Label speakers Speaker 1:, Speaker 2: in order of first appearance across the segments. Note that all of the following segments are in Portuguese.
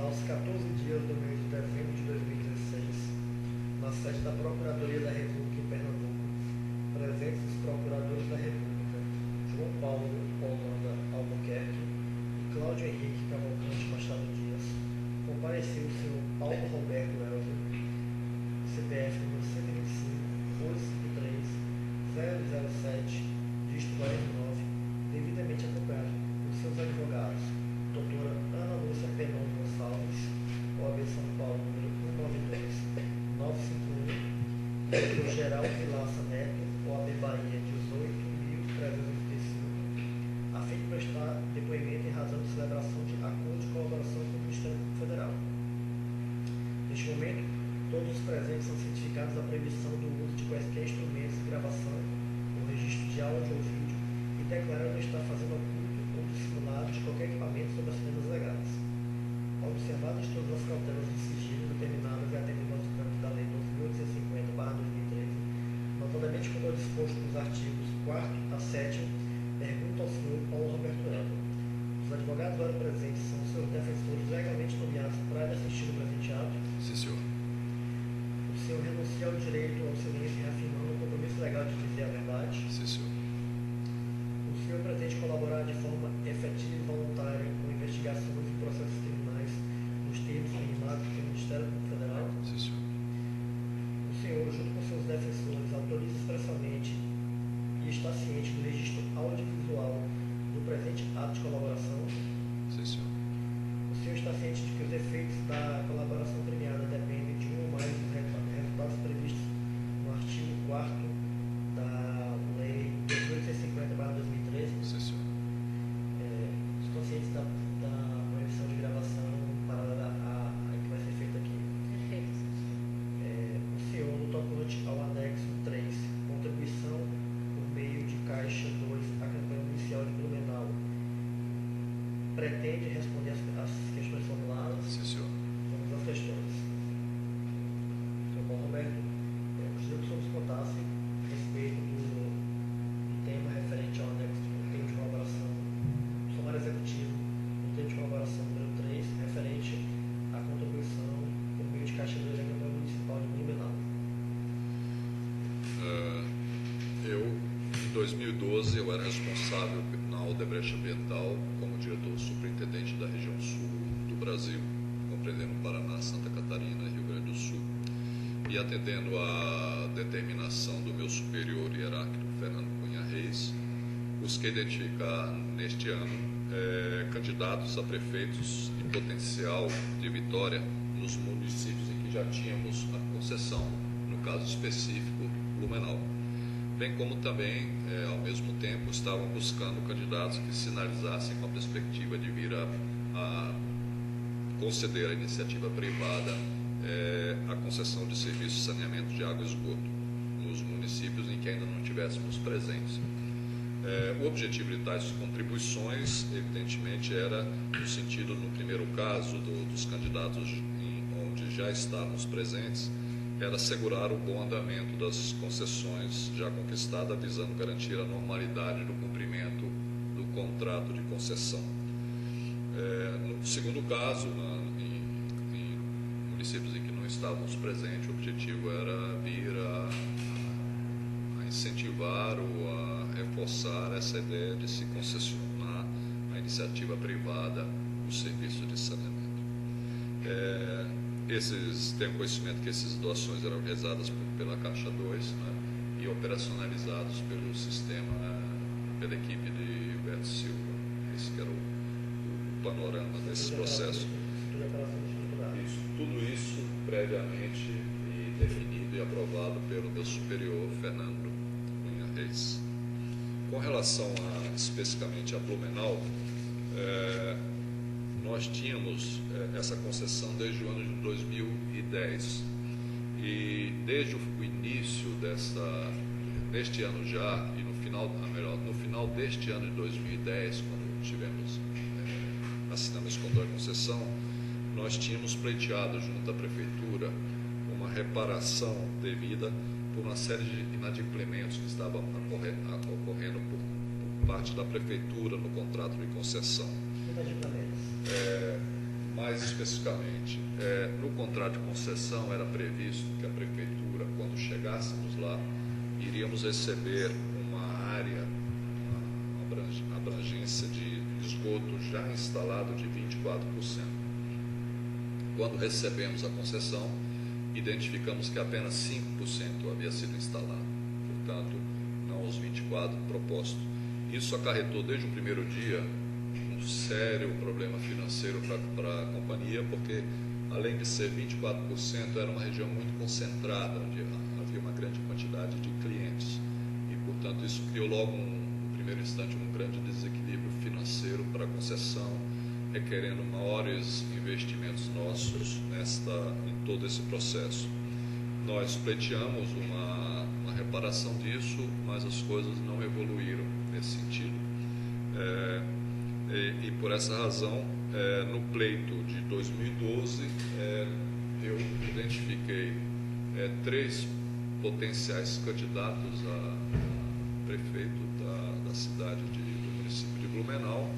Speaker 1: aos 14 dias do mês de dezembro de 2016, na sede da Procuradoria da República em Pernambuco, presentes os procuradores da República, João Paulo Holanda Albuquerque e Cláudio Henrique Cavalcante Machado Dias, compareceu o senhor Paulo Roberto Elvio, CPF número 125-253-007, dígito 49, devidamente acompanhado por seus advogados, doutora Ana Lúcia Penon Gonçalves, OAB São Paulo, número 192-951, doutor Geraldo Vilaça Neto, OAB Bahia, 18.385, a fim de prestar depoimento em razão de celebração de acordo de colaboração com o Ministério Federal. Neste momento, todos os presentes são cientificados da proibição do uso de quaisquer instrumentos de gravação ou registro de áudio ou vídeo e declarando não estar fazendo oculto ou dissimulado de qualquer equipamento sob as penas legais. Observadas todas as cautelas de sigilo determinadas e atendendo aos campos da Lei 12.850/2013, notadamente como é disposto nos artigos 4º a 7º, pergunto ao senhor Paulo Roberto Elvio. Os advogados agora presentes são os seus defensores legalmente nomeados para assistir o presente ato?
Speaker 2: Sim, senhor.
Speaker 1: O senhor renuncia ao direito ao silêncio reafirmando o compromisso legal de dizer a verdade?
Speaker 2: Sim, senhor.
Speaker 1: O senhor pretende colaborar de forma efetiva e voluntária com investigações e processos criminais nos termos firmados pelo Ministério Público Federal?
Speaker 2: Sim, senhor.
Speaker 1: O senhor, junto com seus defensores, autoriza expressamente e está ciente do registro audiovisual do presente ato de colaboração?
Speaker 2: Sim, senhor.
Speaker 1: O senhor está ciente de que os efeitos da colaboração premiada dependem de um ou mais dos resultados previstos no artigo 4º da Lei 18.850/2013?
Speaker 2: Sim, senhor.
Speaker 1: Estou ciente da proibição de gravação paralela a que vai ser feita aqui.
Speaker 3: Perfeito.
Speaker 1: O senhor, no tocante ao anexo 3, contribuição por meio de caixa 2 à campanha inicial de Blumenau, pretende responder às questões formuladas?
Speaker 2: Sim, senhor.
Speaker 1: Vamos às questões. Senhor Paulo Roberto, gostaria que o senhor nos contasse a respeito do tema referente ao anexo do termo de colaboração do sumário executivo, do termo de colaboração número 3, referente à contribuição por meio de caixa 2 à campanha municipal de Blumenau.
Speaker 2: Em 2012, eu era responsável na Odebrecht Ambiental como diretor superintendente da região sul do Brasil, compreendendo Paraná, Santa Catarina e Rio Grande do Sul. E atendendo à determinação do meu superior hierárquico, Fernando Cunha Reis, busquei identificar neste ano candidatos a prefeitos em potencial de vitória nos municípios em que já tínhamos a concessão, no caso específico, Blumenau. Bem como também, ao mesmo tempo, estavam buscando candidatos que sinalizassem com a perspectiva de vir a conceder à iniciativa privada a concessão de serviços de saneamento de água e esgoto nos municípios em que ainda não tivéssemos presentes. O objetivo de tais contribuições, evidentemente, era no sentido, no primeiro caso, dos candidatos onde já estávamos presentes, era assegurar o bom andamento das concessões já conquistadas, visando garantir a normalidade do cumprimento do contrato de concessão. No segundo caso, em municípios em que não estávamos presentes, o objetivo era vir a incentivar ou a reforçar essa ideia de se concessionar a iniciativa privada o serviço de saneamento. Tenho conhecimento que essas doações eram realizadas pela Caixa 2, né, e operacionalizados pelo sistema, pela equipe de Gilberto Silva. Esse que era o panorama desse processo. Tudo isso previamente e definido e aprovado pelo meu superior, Fernando Cunha Reis. Com relação especificamente a Blumenau, nós tínhamos essa concessão desde o ano de 2010 e desde o início deste ano já e no final deste ano de 2010, quando assinamos esse contrato de concessão, nós tínhamos pleiteado junto à prefeitura uma reparação devida por uma série de inadimplementos que estavam ocorrendo por parte da prefeitura no contrato de concessão.
Speaker 1: Inadimplementos.
Speaker 2: Mais especificamente, no contrato de concessão era previsto que a prefeitura, quando chegássemos lá, iríamos receber uma área, uma abrangência de esgoto já instalado de 24%. Quando recebemos a concessão, identificamos que apenas 5% havia sido instalado, portanto, não os 24% propostos. Isso acarretou desde o primeiro dia um sério problema financeiro para a companhia, porque além de ser 24%, era uma região muito concentrada, onde havia uma grande quantidade de clientes. E, portanto, isso criou logo, no primeiro instante, um grande desequilíbrio financeiro para a concessão, requerendo maiores investimentos nossos em todo esse processo. Nós pleiteamos uma reparação disso, mas as coisas não evoluíram nesse sentido. E por essa razão, no pleito de 2012, eu identifiquei 3 potenciais candidatos a prefeito da cidade do município de Blumenau,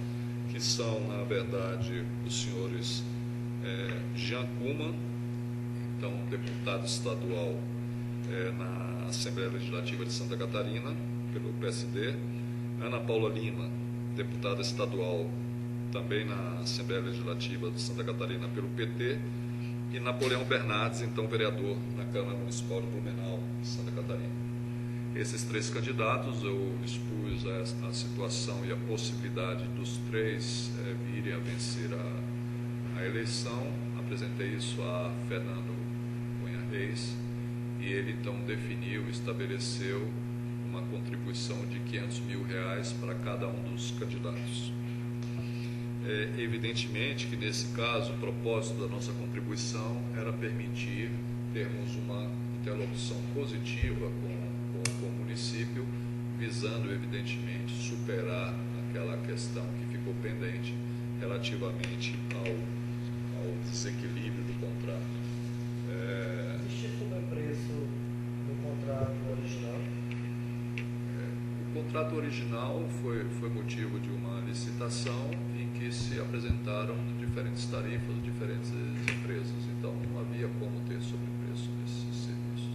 Speaker 2: que são, na verdade, os senhores Jean Kuman, então deputado estadual na Assembleia Legislativa de Santa Catarina, pelo PSD, Ana Paula Lima, deputada estadual também na Assembleia Legislativa de Santa Catarina pelo PT, e Napoleão Bernardes, então vereador na Câmara Municipal de Blumenau, Santa Catarina. Esses 3 candidatos, eu expus a situação e a possibilidade dos 3 virem a vencer a eleição. Apresentei isso a Fernando Cunha Reis e ele então definiu, estabeleceu uma contribuição de R$500 mil para cada um dos candidatos. Evidentemente que nesse caso o propósito da nossa contribuição era permitir termos uma interlocução positiva com o município, visando evidentemente superar aquela questão que ficou pendente relativamente ao desequilíbrio do contrato.
Speaker 1: Existe sobrepreço no contrato original?
Speaker 2: O contrato original foi motivo de uma licitação em que se apresentaram diferentes tarifas, diferentes empresas, então não havia como ter sobrepreço nesses serviços.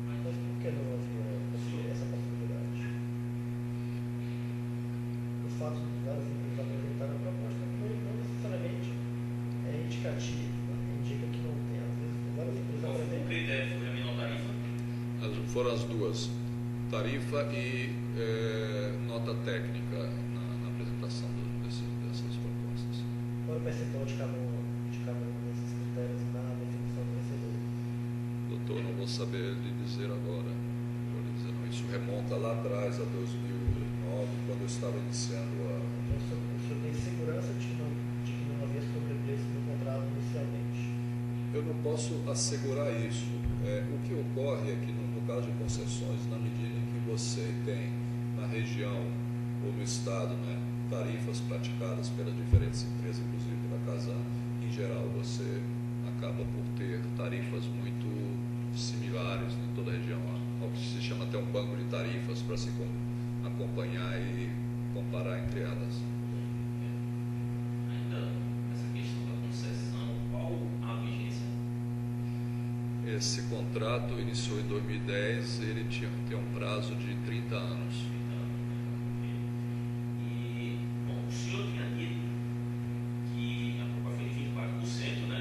Speaker 1: Mas por que não havia essa possibilidade? O fato de várias empresas apresentarem a proposta não necessariamente é indicativo, indica que não tem. Às vezes, várias empresas apresentam.
Speaker 3: O critério foi a menor tarifa?
Speaker 2: Foram as duas, tarifa e nota técnica na apresentação dessas propostas.
Speaker 1: Qual é o percentual de cada um desses critérios na definição do vencedor?
Speaker 2: Doutor, não vou saber lhe dizer agora. Vou lhe dizer, não. Isso remonta lá atrás, a 2009, quando eu estava iniciando
Speaker 1: Então, o senhor tem segurança de que não havia sobrepreço no contrato inicialmente?
Speaker 2: Eu não posso assegurar isso. O que ocorre é que, no caso de concessões, na medida em que você tem na região ou no estado, né, tarifas praticadas pelas diferentes empresas, inclusive pela Casan, em geral você acaba por ter tarifas muito similares em toda a região, ao que se chama até um banco de tarifas para se acompanhar e comparar entre elas.
Speaker 3: Ainda essa questão da concessão, qual a vigência?
Speaker 2: Esse contrato iniciou em 2010, ele tem um prazo de 30 anos.
Speaker 3: E, bom, o senhor tinha dito que a culpa foi de 24%, né?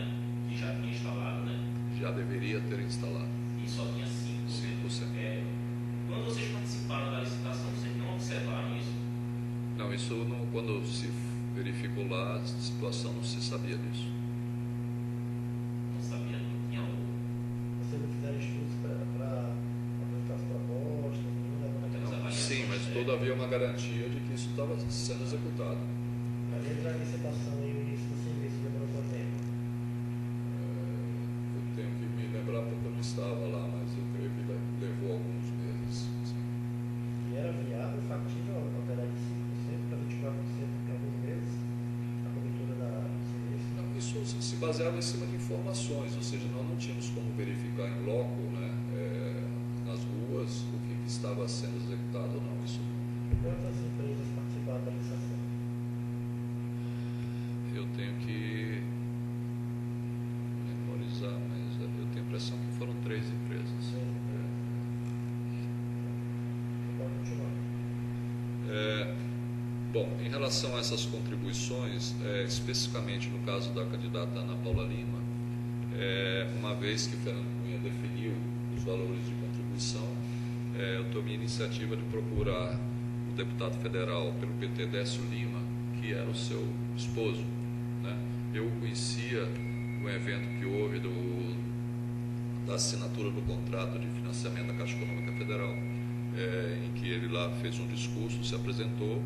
Speaker 3: Que já tinha instalado, né?
Speaker 2: Já deveria ter instalado.
Speaker 3: E só tinha 5%. Quando vocês participaram da licitação, vocês não observaram isso?
Speaker 2: Não, isso não, quando se verificou lá, a situação não se sabia disso.
Speaker 3: Não sabia, não tinha outro.
Speaker 1: Vocês não fizeram estudos para apresentar as propostas, não levando aquela
Speaker 3: avaliações.
Speaker 2: Sim, mas todavia uma garantia de que isso estava sendo executado.
Speaker 1: Mas entre a licitação e o início do serviço, demorou quanto tempo?
Speaker 2: Eu tenho que me lembrar porque eu não estava lá, mas eu creio que levou alguns meses. Sim.
Speaker 1: E era viável, factível alterar de 5% para 24% em alguns meses a cobertura do serviço?
Speaker 2: Não, isso se baseava em cima de informações, ou seja, nós não tínhamos como verificar em loco, né, nas ruas, o que estava sendo executado ou não. Isso
Speaker 1: Quantas empresas participaram da licitação?
Speaker 2: eu tenho que memorizar, mas eu tenho a impressão que foram 3 empresas.
Speaker 1: Pode continuar.
Speaker 2: Bom, em relação a essas contribuições, especificamente no caso da candidata Ana Paula Lima, uma vez que Fernando Cunha definiu os valores de contribuição, eu tomei a iniciativa de procurar o deputado federal pelo PT, Décio Lima, que era o seu esposo, né? Eu o conhecia no evento que houve da assinatura do contrato de financiamento da Caixa Econômica Federal, em que ele lá fez um discurso, se apresentou,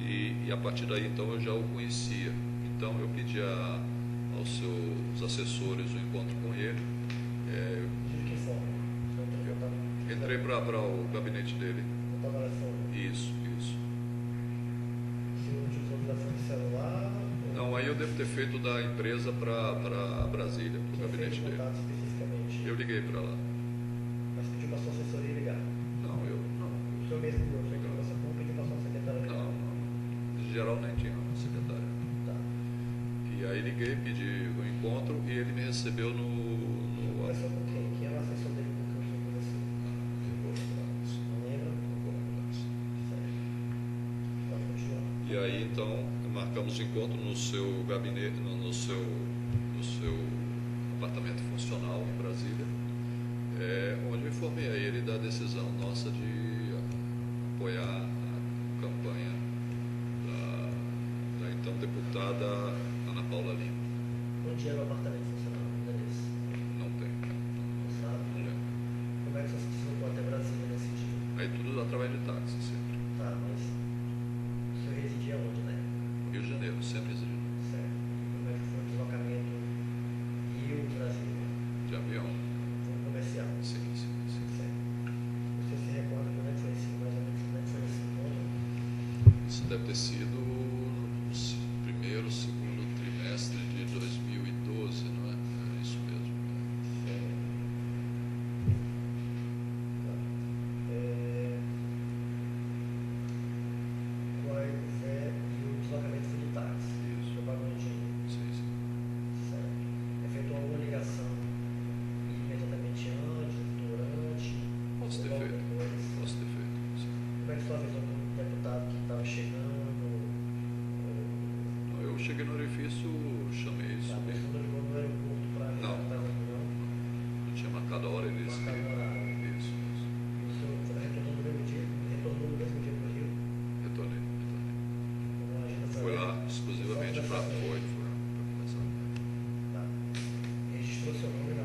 Speaker 2: e a partir daí então eu já o conhecia. Então eu pedi aos seus assessores o encontro com ele.
Speaker 1: De que forma?
Speaker 2: Entrei para o gabinete dele. Isso.
Speaker 1: Se utilizou o telefone celular?
Speaker 2: Não, aí eu devo ter feito da empresa para Brasília, para o gabinete dele.
Speaker 1: Especificamente?
Speaker 2: Eu liguei para lá.
Speaker 1: Mas pediu para a sua assessoria ligar?
Speaker 2: Não.
Speaker 1: O senhor mesmo deu sua informação, como pediu para a sua secretária ligar?
Speaker 2: Não. De geral nem tinha uma secretária.
Speaker 1: Tá.
Speaker 2: E aí liguei, pedi o encontro e ele me recebeu no
Speaker 1: Conversou com quem? Quem era o assessor dele com quem você conversou?
Speaker 2: Eu vou lembrar isso.
Speaker 1: Não lembra?
Speaker 2: Não vou lembrar isso.
Speaker 1: Certo. Pode continuar.
Speaker 2: E aí então marcamos o encontro no seu gabinete, no seu apartamento funcional em Brasília, onde eu informei a ele da decisão nossa de apoiar a campanha da então deputada Ana Paula Lima.
Speaker 1: Onde era o apartamento funcional?
Speaker 2: Não tem.
Speaker 1: Não sabe?
Speaker 2: Não lembro.
Speaker 1: Como é que você se deslocou até Brasília nesse dia?
Speaker 2: Aí tudo através de táxi, sempre.
Speaker 1: Tá, mas o senhor residia onde, né?
Speaker 2: Rio de Janeiro, sempre existe.
Speaker 1: Certo. Como é que foi o deslocamento Rio-Brasília?
Speaker 2: De avião.
Speaker 1: Foi comercial?
Speaker 2: Sim.
Speaker 1: Certo. Você se recorda como é que foi esse, mais ou menos, como é que foi esse encontro?
Speaker 2: Isso deve ter sido no primeiro, segundo trimestre de 2012, não é? É isso mesmo.
Speaker 1: Certo. Tá. E o deslocamento foi de táxi?
Speaker 2: Isso.
Speaker 1: Foi pagando dinheiro?
Speaker 2: Sim.
Speaker 1: Certo. Efetuou alguma ligação imediatamente antes, durante?
Speaker 2: Posso ter
Speaker 1: ou logo
Speaker 2: feito.
Speaker 1: depois?
Speaker 2: Posso ter feito. Sim.
Speaker 1: Como é que foi a visão do deputado que estava chegando?
Speaker 2: Eu cheguei no orifício, chamei isso
Speaker 1: A
Speaker 2: bem.
Speaker 1: pessoa ligou no aeroporto para a
Speaker 2: Não.
Speaker 1: reunião?
Speaker 2: Eu tinha marcado a hora, ele disse
Speaker 1: Marcado o horário.
Speaker 2: Isso.
Speaker 1: O senhor retornou no mesmo dia? Retornou no mesmo dia para o Rio?
Speaker 2: Retornei.
Speaker 1: Com a agenda
Speaker 2: Fui lá exclusivamente
Speaker 1: só
Speaker 2: para
Speaker 1: conversar com ele.
Speaker 2: conversar.
Speaker 1: Tá. Registrou seu nome no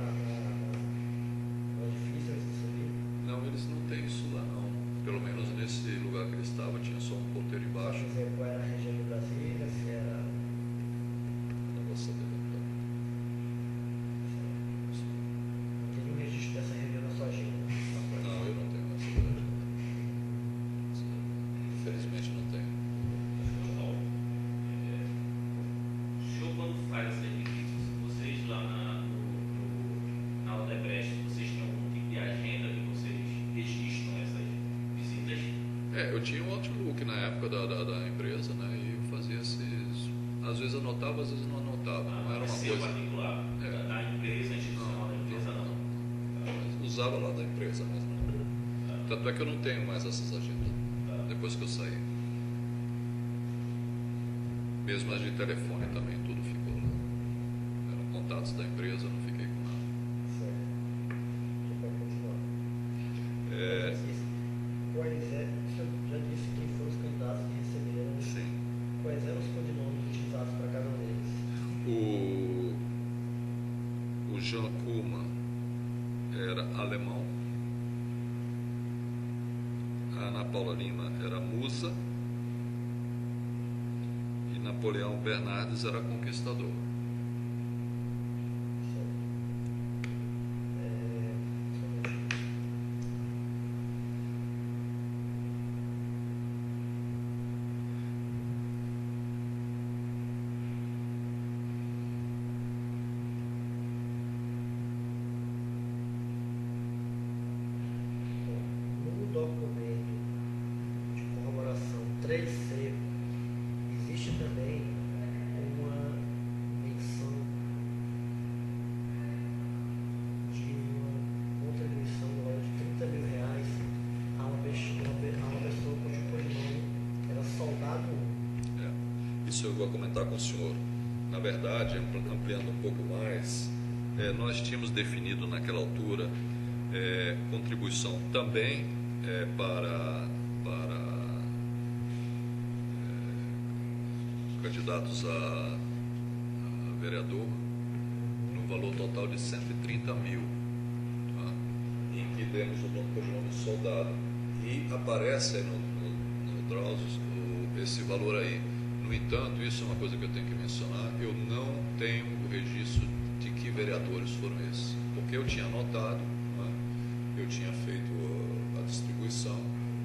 Speaker 1: edifício, eu sabia?
Speaker 2: Não, eles não têm isso lá, não. Pelo menos nesse lugar que ele estava, tinha só um porteiro
Speaker 1: Só
Speaker 2: embaixo.
Speaker 1: dizer qual era a região de Brasília, se era...
Speaker 2: Não vou saber.
Speaker 1: Não tem nenhum registro dessa reunião na sua agenda?
Speaker 2: Não, eu não tenho essa verdade. Infelizmente não tenho.
Speaker 3: Paulo, o senhor quando faz essa entrevista, vocês lá na Odebrecht, vocês têm algum tipo de agenda que vocês registram essas visitas?
Speaker 2: Eu tinha um Outlook na época da empresa, né? E eu fazia esses. Às vezes anotava, às vezes não anotava. Não era uma
Speaker 3: seu
Speaker 2: coisa.
Speaker 3: particular, da empresa, institucional da empresa, não.
Speaker 2: Mas usava lá da empresa, mas não. Tanto é que eu não tenho mais essas agendas. Depois que eu saí. Mesmo as de telefone também, tudo ficou lá. Eram contatos da empresa, não fiquei com nada.
Speaker 1: Certo. Você pode continuar.
Speaker 2: É,
Speaker 1: O senhor já disse quem foram os candidatos que receberam.
Speaker 2: sim.
Speaker 1: Quais eram os codinomes utilizados para cada um deles?
Speaker 2: O Jean Kuhlmann era alemão. A Ana Paula Lima era musa. E Napoleão Bernardes era conquistador.
Speaker 1: Certo. No documento de corroboração 3C, existe também uma
Speaker 2: isso eu vou comentar com o senhor. Na verdade, ampliando um pouco mais, nós tínhamos definido naquela altura contribuição também para candidatos a vereador, no valor total de 130 mil, tá? Em que demos o nome soldado. E aparece aí no Drauzio esse valor aí. No entanto, isso é uma coisa que eu tenho que mencionar, eu não tenho o registro de que vereadores foram esses, porque eu tinha anotado, né? Eu tinha feito a distribuição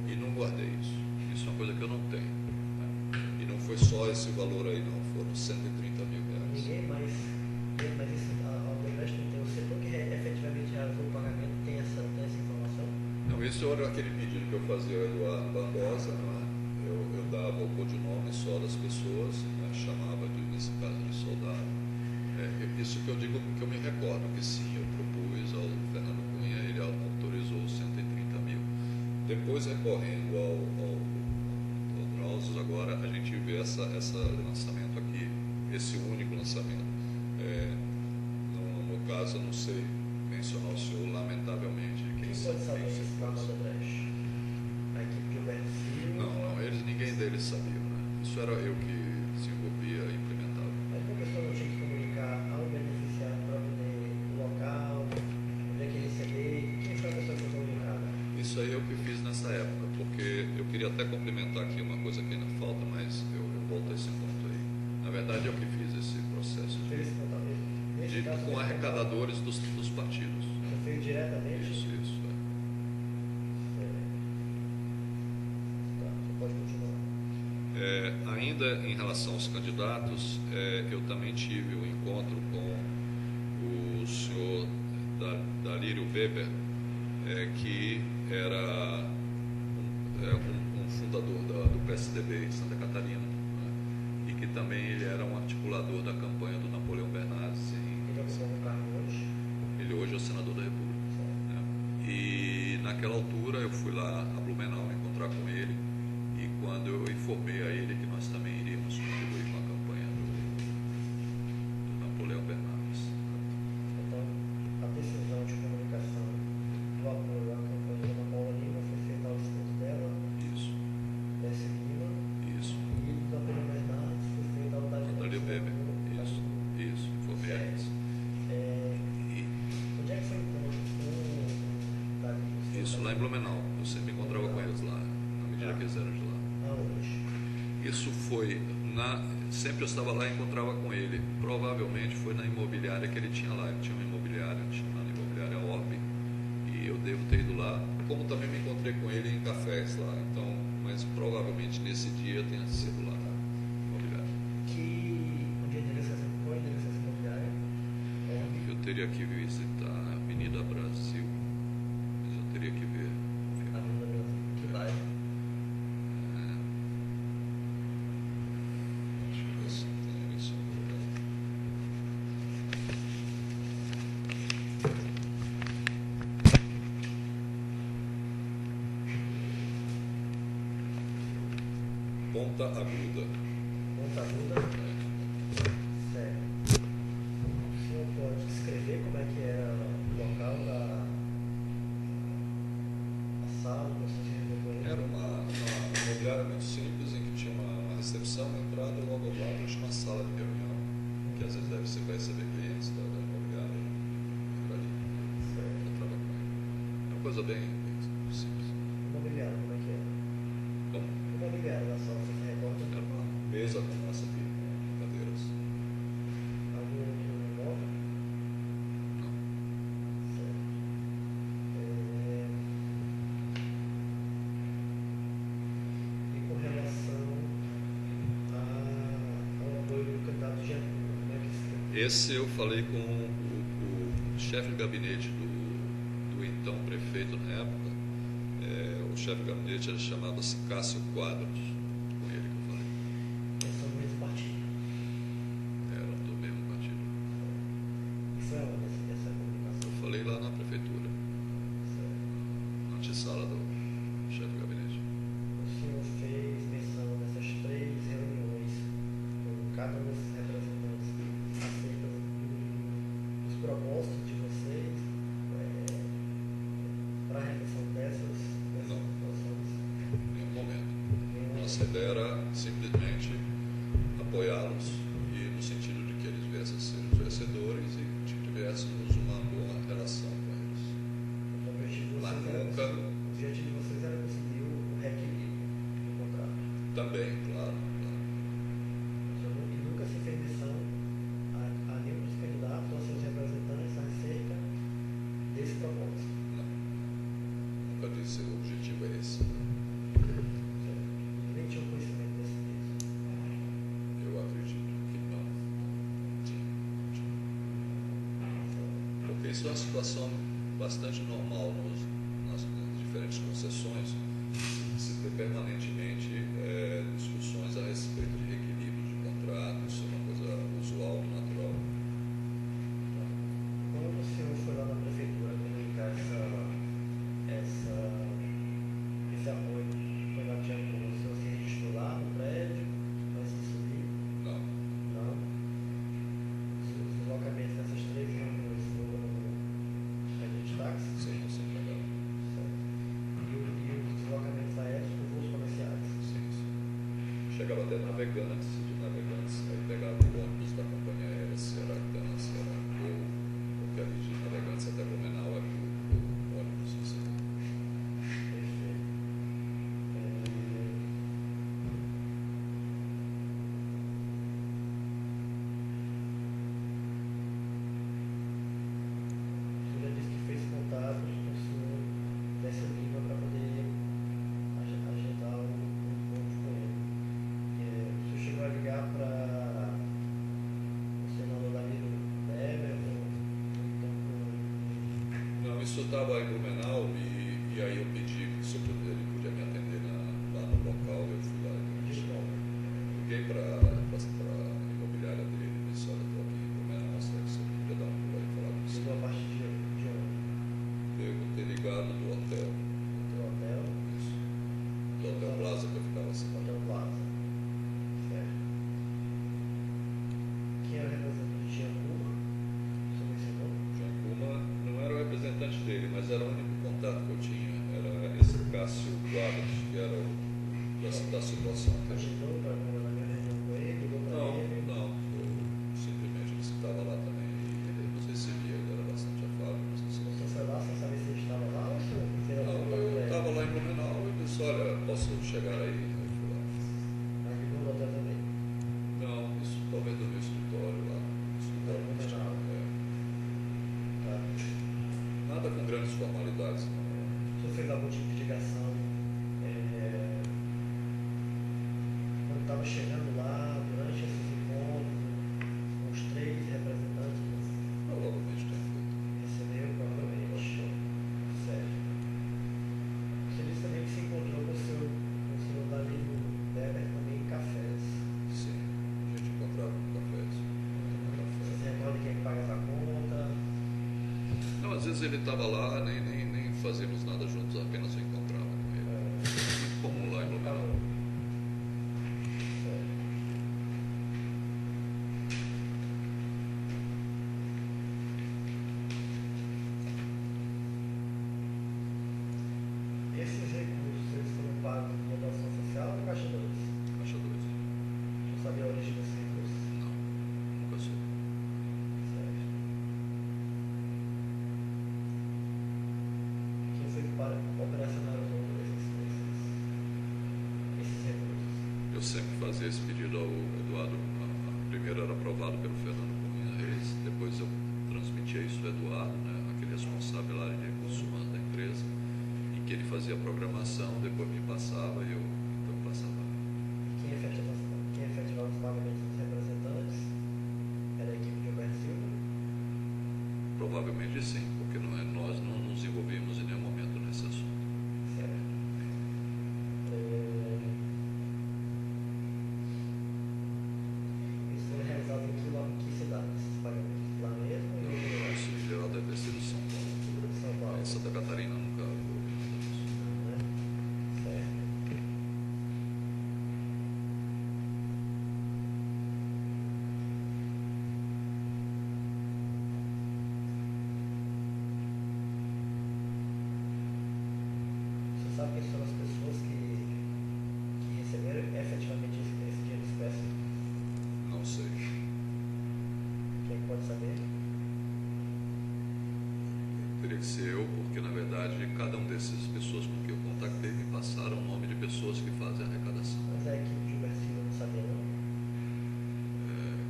Speaker 2: e não guardei isso. Isso é uma coisa que eu não tenho, né? E não foi só esse valor aí, não, foram 130 mil reais.
Speaker 1: Ninguém mais isso, a Odebrecht não tem, o setor que efetivamente realizou o pagamento tem essa informação?
Speaker 2: Não, isso era aquele pedido que eu fazia ao Eduardo Barbosa, não é? Eu dava o codinome só das pessoas, né? Chamava, nesse caso, de soldado. Isso que eu digo, que eu me recordo, que sim, eu propus ao Fernando Cunha, ele autorizou 130 mil. Depois, recorrendo ao Drauzio, agora a gente vê esse lançamento aqui, esse único lançamento. No caso, eu não sei mencionar o senhor, lamentavelmente.
Speaker 1: Quem pode saber isso na Odebrecht? A equipe de Gilberto Silva?
Speaker 2: Não, ninguém deles sabia, né? Isso era eu que se envolvia e implementava.
Speaker 1: Mas a pessoa não tinha que comunicar ao beneficiário para poder o local, onde é que receber? Quem foi a pessoa que foi comunicada?
Speaker 2: Isso aí eu que fiz nessa época, porque eu queria até complementar aqui uma coisa que ainda falta, mas eu volto a esse ponto aí. Na verdade, eu que fiz esse processo com arrecadadores dos partidos.
Speaker 1: Você fez diretamente?
Speaker 2: Isso.
Speaker 1: Tá, você pode continuar.
Speaker 2: Ainda em relação aos candidatos, eu também tive um encontro com o senhor Dalírio Weber, que era um fundador do PSDB em Santa Catarina, né? E que também ele era um articulador da campanha do Napoleão Bernardes.
Speaker 1: Ele ocupou um cargo hoje?
Speaker 2: Ele hoje é o senador da República. Né? E naquela altura eu fui lá a Blumenau encontrar com ele, e quando eu informei a ele que nós também iríamos contribuir com a campanha do Napoleão Bernardes.
Speaker 1: Então, a decisão de comunicação do apoio à campanha da Ana Paula Lima foi feita ao esposo dela,
Speaker 2: Isso.
Speaker 1: Bessie Lima,
Speaker 2: Isso.
Speaker 1: e do Napoleão Bernardes foi feita ao
Speaker 2: Dalírio Weber. Isso. Informei a eles.
Speaker 1: Onde é que foi o encontro com o Dalírio?
Speaker 2: Isso lá em Blumenau. Eu sempre encontrava com eles lá, na medida que eles eram de lá.
Speaker 1: Aonde?
Speaker 2: Isso foi sempre eu estava lá e encontrava com ele. Provavelmente foi na imobiliária que ele tinha lá. Ele tinha uma imobiliária chamada Imobiliária Orbe, e eu devo ter ido lá, como também me encontrei com ele em cafés lá. Então, mas provavelmente nesse dia tenha sido lá na imobiliária.
Speaker 1: Qual é o endereço dessa imobiliária?
Speaker 2: Eu teria que visitar a Avenida Brasil, mas eu teria que ver.
Speaker 1: Avenida Brasil. Que bairro?
Speaker 2: Deixa eu ver se tem isso. Ponta Aguda.
Speaker 1: Ponta Aguda? Certo. O senhor pode descrever como é que era o local da sala que você se reuniu?
Speaker 2: Era uma imobiliária muito simples, em que tinha uma recepção, uma entrada, e logo ao lado tinha uma sala de reunião, que às vezes deve ser para receber clientes da imobiliária. Era ali.
Speaker 1: Certo.
Speaker 2: Eu entrava com ele. É uma coisa bem simples.
Speaker 1: Imobiliária, como é que era?
Speaker 2: Bom,
Speaker 1: Imobiliária da sala, você se recorda?
Speaker 2: era uma mesa como essa aqui, com cadeiras.
Speaker 1: Algum outro imóvel?
Speaker 2: Não.
Speaker 1: Certo. E com relação ao apoio do candidato Getúlio, como é que se...
Speaker 2: Esse eu falei com o chefe de gabinete do então prefeito na época. O chefe de gabinete era chamado-se Cássio Quadros, com ele que eu falei.
Speaker 1: Eles são do mesmo partido.
Speaker 2: Era do mesmo partido.
Speaker 1: E foi aonde essa comunicação?
Speaker 2: Eu falei lá na prefeitura,
Speaker 1: Certo.
Speaker 2: na antessala do chefe de gabinete.
Speaker 1: O senhor fez menção dessas 3 reuniões com cada um desses representantes acerca dos propósitos de vocês para a reflexão dessas situações?
Speaker 2: Em nenhum momento. Nossa ideia era simplesmente apoiá-los e no sentido de que eles viessem a ser os vencedores e que tivéssemos uma boa relação com eles.
Speaker 1: Então, o objetivo de vocês era conseguir o reequilíbrio do contrato.
Speaker 2: Também, claro.
Speaker 1: E nunca se fez menção a nenhum dos candidatos ou a seus representantes acerca desse propósito.
Speaker 2: Não. Nunca disse o objetivo é esse.
Speaker 1: Nem tinha conhecimento desse mesmo.
Speaker 2: Eu acredito que não. Porque isso é uma situação bastante normal nas diferentes concessões. Se ter permanentemente discussões a respeito de reequilíbrio de contrato, isso é uma coisa usual, natural.
Speaker 1: Quando o senhor foi lá na prefeitura comunicar esse apoio, foi lá tinha como o senhor se registrou lá no prédio, antes de subir?
Speaker 2: Não.
Speaker 1: Não? Os deslocamentos dessas 3 reuniões foram de táxi?
Speaker 2: Sim, sem pagar.
Speaker 1: E os deslocamentos aéreos por voos comerciais?
Speaker 2: Sim. Chegava até Navegantes, de Navegantes, aí pegava o ônibus da companhia aérea, Ceará, Ceará, ou porque ali de Navegantes até Blumenau é por ônibus. Assim.
Speaker 1: Perfeito. O senhor já disse que fez contatos com o senhor dessa Lima para poder agendar um encontro com ele. O senhor chegou a ligar para o senador Danilo Weber ou então
Speaker 2: Não, isso estava em Blumenau e aí eu pedi se ele podia me atender lá no local, eu fui lá e
Speaker 1: de como?
Speaker 2: liguei para a imobiliária dele, disse, olha, estou aqui em Blumenau, será que você podia dar um pulo aí e falar com você?
Speaker 1: Chegou a partir de onde?
Speaker 2: Devo ter ligado do hotel,
Speaker 1: Do hotel?
Speaker 2: isso, do Hotel Plaza que eu ficava assim.
Speaker 1: Hotel Plaza. Certo. Quem era o representante de Giancuma? O senhor mencionou?
Speaker 2: João Kuma não era o representante dele, mas era o único contato que eu tinha, era esse Cássio Guadas, que era o da situação anterior.
Speaker 1: Agendou para na minha reunião com ele, ligou para ele?
Speaker 2: Não, eu simplesmente disse que estava lá também e ele nos recebia, ele era bastante afável.
Speaker 1: O senhor foi lá sem saber se ele estava lá ou se o senhor
Speaker 2: Não, eu estava lá em Blumenau e disse, olha, posso chegar aí? Eu fui lá.
Speaker 1: Mas ligou no hotel também?
Speaker 2: Não, isso talvez do meu escritório lá. Escritório
Speaker 1: Não, Blumenau. Tá.
Speaker 2: Nada com grandes formalidades, não.
Speaker 1: O senhor fez algum tipo de ligação quando estava chegando lá, durante esses encontros, com os 3 representantes?
Speaker 2: Provavelmente tem feito.
Speaker 1: Recebeu, provavelmente. Certo. Você disse também que se encontrou com o senhor Danilo Weber também em cafés.
Speaker 2: Sim, a gente encontrava no café.
Speaker 1: Você se recorda quem é que paga essa conta?
Speaker 2: Não, às vezes ele estava lá, nem fazíamos nada juntos, apenas eu encontrava com ele. Muito comum lá em Blumenau.
Speaker 1: Certo. Esses recursos, eles foram pagos de doação social ou Caixa 2?
Speaker 2: Caixa 2.
Speaker 1: Não sabia a origem desses recursos?
Speaker 2: Não, nunca soube.
Speaker 1: Certo. Quem foi que operacionalizou esses recursos?
Speaker 2: Eu sempre fazia esse pedido ao Eduardo. Primeiro era aprovado pelo Fernando Cunha Reis, depois eu transmitia isso ao Eduardo, né, aquele responsável lá de recursos humanos da empresa, e que ele fazia a programação, depois me passava e eu então passava.
Speaker 1: Quem efetivava os pagamentos dos representantes era a equipe de Gilberto Silva?
Speaker 2: Provavelmente sim, porque nós não nos envolvimos em nenhum momento nesse assunto.
Speaker 1: Certo. Eles foram realizados em que cidade, esses pagamentos? Lá mesmo? Ou
Speaker 2: Isso em geral deve ter sido São Paulo.
Speaker 1: São Paulo?
Speaker 2: Em Santa Catarina nunca houve nada disso.
Speaker 1: Não, né? Certo.
Speaker 2: aconteceu porque, na verdade, cada um dessas pessoas com quem eu contactei me passaram o nome de pessoas que fazem a arrecadação.
Speaker 1: Mas a equipe de Uber Silva não sabia não?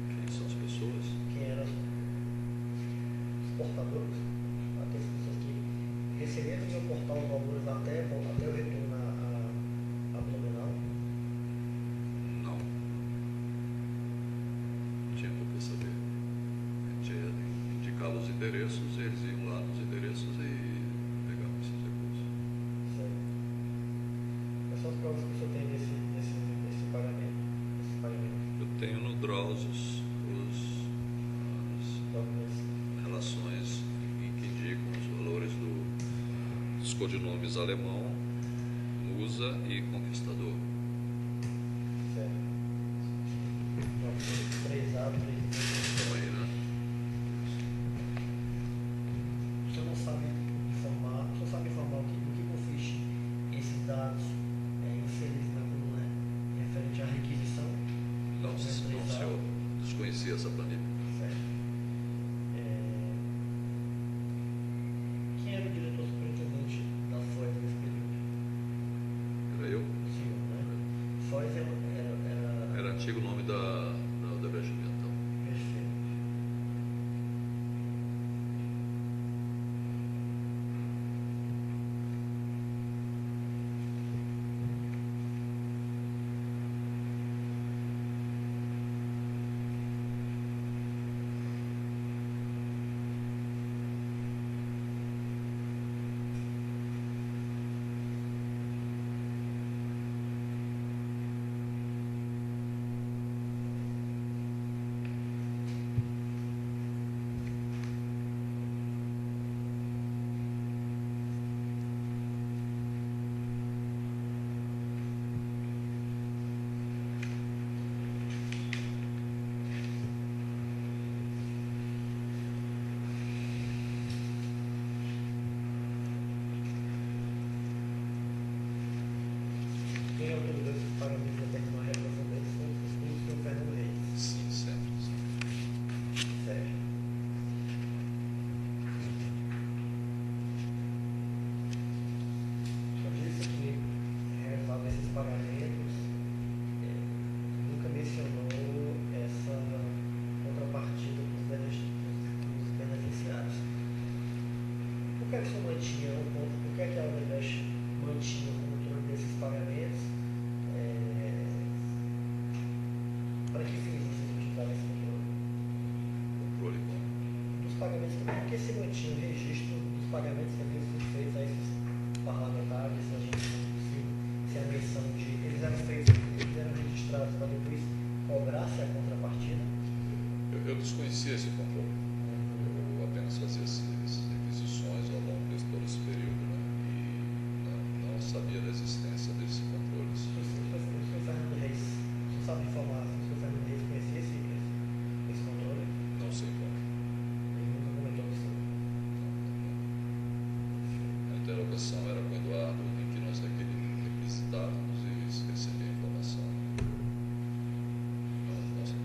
Speaker 2: Quem são as pessoas?
Speaker 1: Quem eram os portadores? Até as pessoas que receberam no meu portal os valores até o retorno a Blumenau?
Speaker 2: Não. Não tinha por que saber. A gente indicava os endereços, eles iam lá nos endereços e pegavam esses recursos.
Speaker 1: Certo. Quais são as provas que o senhor tem desse pagamento?
Speaker 2: Eu tenho no Drauzos as relações em que indicam os valores dos codinomes alemão, Musa e Conquistador.
Speaker 1: Certo. 3A, 3B.
Speaker 2: Estão aí, né?
Speaker 1: O senhor não sabe informar, o que consiste esses dados inseridos na coluna referente à requisição?
Speaker 2: Não, senhor. Desconhecia essa planilha.
Speaker 1: Certo. Quem era o diretor superintendente da FOIS nesse período?
Speaker 2: Era eu?
Speaker 1: O senhor, né? FOIS era
Speaker 2: Era antigo nome da Odebrecht Ambiental.
Speaker 1: perfeito. Quem autorizou esses pagamentos e determinou a realização deles foi o senhor Fernando Reis.
Speaker 2: Sim, sempre.
Speaker 1: Certo. O senhor disse que realizado esses pagamentos nunca mencionou essa contrapartida dos beneficiários. Por que o senhor mantinha por que a Odebrecht mantinha o controle desses pagamentos? Para que fins vocês utilizaram esse controle?
Speaker 2: Controle bom.
Speaker 1: Dos pagamentos também, por que se mantinha o registro dos pagamentos que haviam sido feitos a esses parlamentares, esses agentes públicos, se a menção de eles eram registrados para depois cobrar-se a contrapartida?
Speaker 2: Eu desconhecia esse controle. Eu apenas fazia essas requisições ao longo de todo esse período, né? E não sabia da existência desses controles.
Speaker 1: O senhor Fernando Reis, o senhor sabe informar se o senhor Fernando Reis conhecia esse controle?
Speaker 2: Não sei como.
Speaker 1: Ele nunca comentou com o senhor.
Speaker 2: A interrogação era com o Eduardo, em que nós requisitávamos e recebia a informação.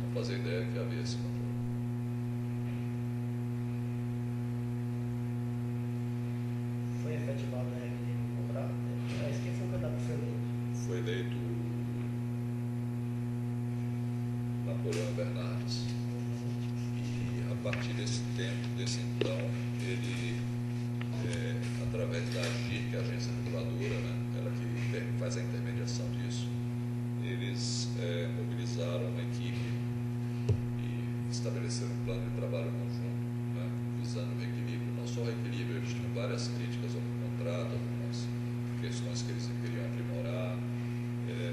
Speaker 2: Não fazia ideia que havia esse controle.
Speaker 1: Foi efetivado a regra de contrato? Quem foi o candidato que foi eleito?
Speaker 2: Foi eleito Napoleão Bernardes. E a partir desse então, ele, através da AGIR, que é a agência reguladora, né, ela que faz a intermediação disso, eles mobilizaram uma equipe e estabeleceram um plano de trabalho conjunto, né, visando o reequilíbrio. Não só o reequilíbrio, eles tinham várias críticas ao contrato, algumas questões que eles queriam aprimorar.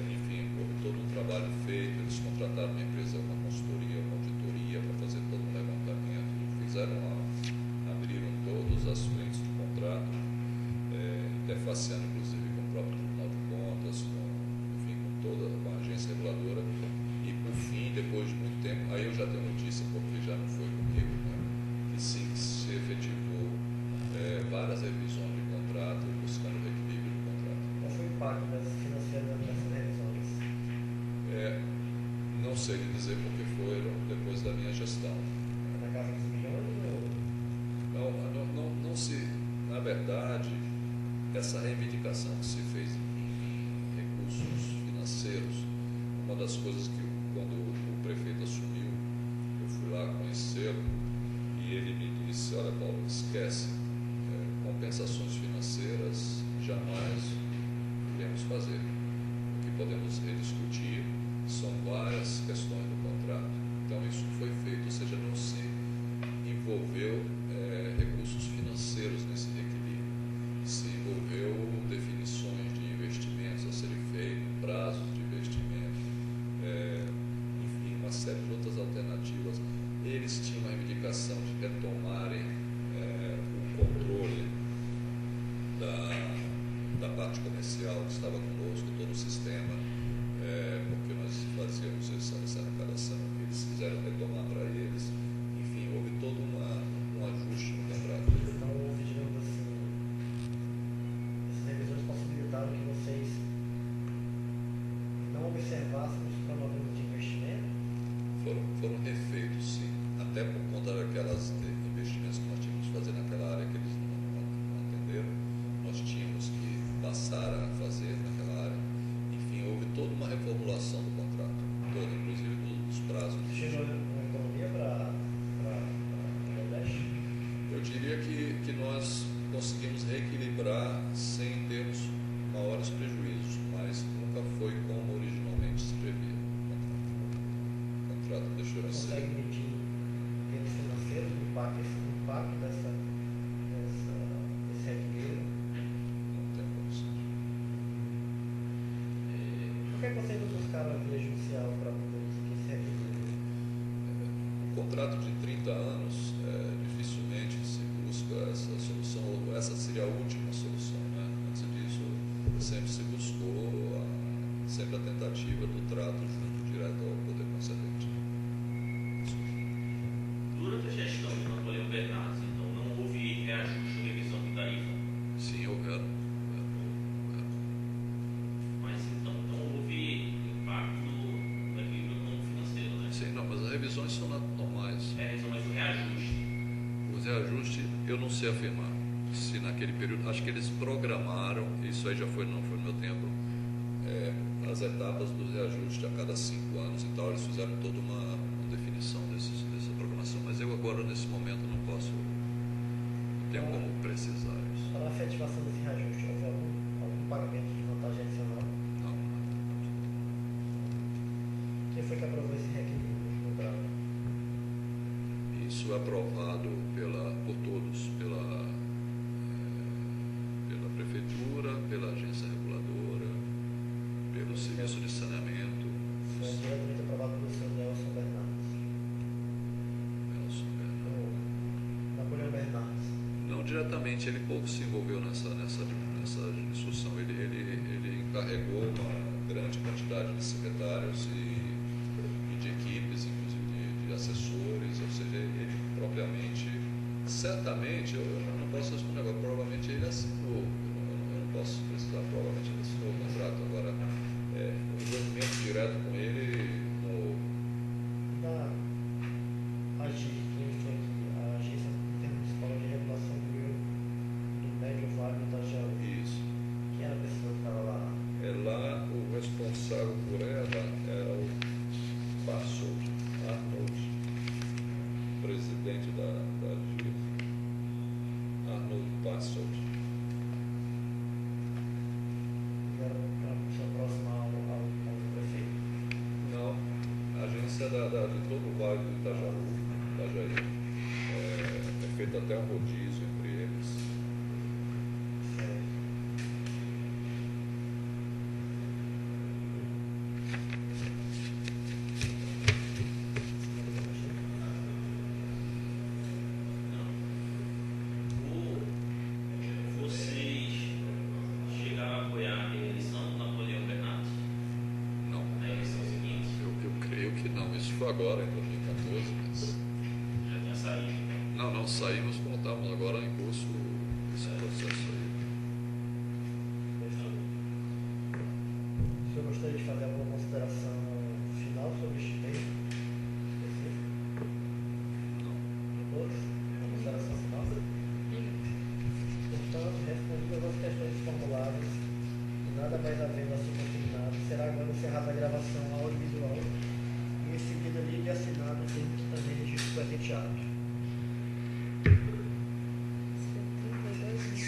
Speaker 2: Enfim, houve todo um trabalho feito, eles contrataram uma empresa, uma consultoria, uma auditoria para fazer todo um levantamento, abriram todas as frentes do contrato, interfaceando inclusive com o próprio Tribunal de Contas, com toda a agência reguladora, e por fim, depois de muito tempo, aí eu já tenho notícia, porque já não foi comigo, né, que sim, se efetivou várias revisões de contrato, buscando o reequilíbrio do contrato.
Speaker 1: Qual foi o impacto financeiro dessas revisões?
Speaker 2: Não sei lhe dizer porque foram depois da minha gestão.
Speaker 1: Na casa dos milhões ou?
Speaker 2: Não se. na verdade, essa reivindicação que se fez em recursos financeiros, uma das coisas que, quando o prefeito assumiu, eu fui lá conhecê-lo e ele me disse: olha, Paulo, esquece, compensações financeiras jamais iremos fazer. O que podemos rediscutir são várias questões do contrato. Então isso foi feito, ou seja, não se envolveu recursos financeiros nesse reequilíbrio, se envolveu definições de investimentos a serem feitos, prazos de investimento, enfim, uma série de outras alternativas. Eles tinham uma reivindicação de retomarem o controle da parte comercial que estava conosco, todo o sistema, porque nós fazíamos essa arrecadação, eles quiseram retomar para eles. Enfim, houve todo um ajuste no contrato.
Speaker 1: Então houve, digamos assim, essas revisões possibilitaram que vocês não observassem os cronogramas de investimento?
Speaker 2: Foram refeitos, sim, até por conta daquelas investimentos que nós tínhamos que fazer naquela área que eles não atenderam, nós tínhamos que passar a fazer naquela área. Enfim, houve toda uma reformulação do contrato, toda, inclusive dos prazos.
Speaker 1: Chegou uma economia para o Nordeste?
Speaker 2: Eu diria que nós conseguimos reequilibrar sem termos maiores prejuízos, mas nunca foi como originalmente se previa. O contrato deixou de ser.
Speaker 1: Consegue medir em termos financeiros o impacto desse reequilíbrio?
Speaker 2: Não tem condição.
Speaker 1: Por que vocês não buscaram a via judicial para poder conseguir esse reequilíbrio?
Speaker 2: Um contrato de 30 anos, dificilmente se busca essa solução, ou essa seria a última solução, né? Antes disso, sempre se buscou sempre a tentativa do trato junto direto ao poder concedente.
Speaker 3: Durante a gestão de Napoleão Bernardes, então, não houve reajuste ou revisão de tarifa?
Speaker 2: Sim, houveram.
Speaker 3: Mas então houve impacto no equilíbrio financeiro, né?
Speaker 2: Sim, não, mas as revisões são normais.
Speaker 3: Revisão, mas o reajuste.
Speaker 2: O reajuste, eu não sei afirmar se naquele período, acho que eles programaram, isso aí não foi no meu tempo, as etapas do reajuste a cada 5 anos e tal, eles fizeram toda uma definição dessa programação, mas eu agora, nesse momento, não tenho como precisar isso.
Speaker 1: Para a efetivação desse reajuste, houve algum pagamento de vantagem adicional?
Speaker 2: Não.
Speaker 1: Quem foi que aprovou esse reequilíbrio no contrato?
Speaker 2: Isso é aprovado por todos, pela prefeitura, pela agência reguladora, pelo serviço de saneamento.
Speaker 1: Foi diretamente aprovado pelo senhor Nelson Bernardes.
Speaker 2: Nelson Bernardes.
Speaker 1: Napoleão Bernardes.
Speaker 2: Não diretamente, ele pouco se envolveu nessa discussão. Ele encarregou uma grande quantidade de secretários e de equipes, inclusive de assessores, ou seja, ele propriamente, certamente, eu não posso responder agora, provavelmente ele assinou, eu não posso precisar, provavelmente ele assinou o contrato. Agora, o envolvimento direto com ele não houve.
Speaker 1: Da AGIR, quem foi aqui? A Agência Municipal de Regulação do Médio Vale do Itajaú.
Speaker 2: Isso.
Speaker 1: Quem era a pessoa que estava lá?
Speaker 2: Lá o responsável por ela era o Passold, Arnold, presidente da AGIR, Arnold Passold.
Speaker 1: Era uma pessoa próxima ao prefeito.
Speaker 2: Não, a agência de todo o Vale do Itajaí. É feito até um rodízio entre eles.
Speaker 3: Vocês chegaram a apoiar a reeleição do Napoleão Bernardes?
Speaker 2: Não,
Speaker 3: Na eleição seguinte?
Speaker 2: eu creio que não. Isso foi agora, em 2014. Mas...
Speaker 3: Já tinha saído?
Speaker 2: Não saímos quando estávamos agora em curso esse processo aí.
Speaker 1: O senhor gostaria de fazer alguma consideração final sobre este texto específico?
Speaker 2: Não.
Speaker 1: De todos? Uma consideração final? encerrada a gravação audiovisual e em seguida lido e assinado o termo que também registra o presente ato.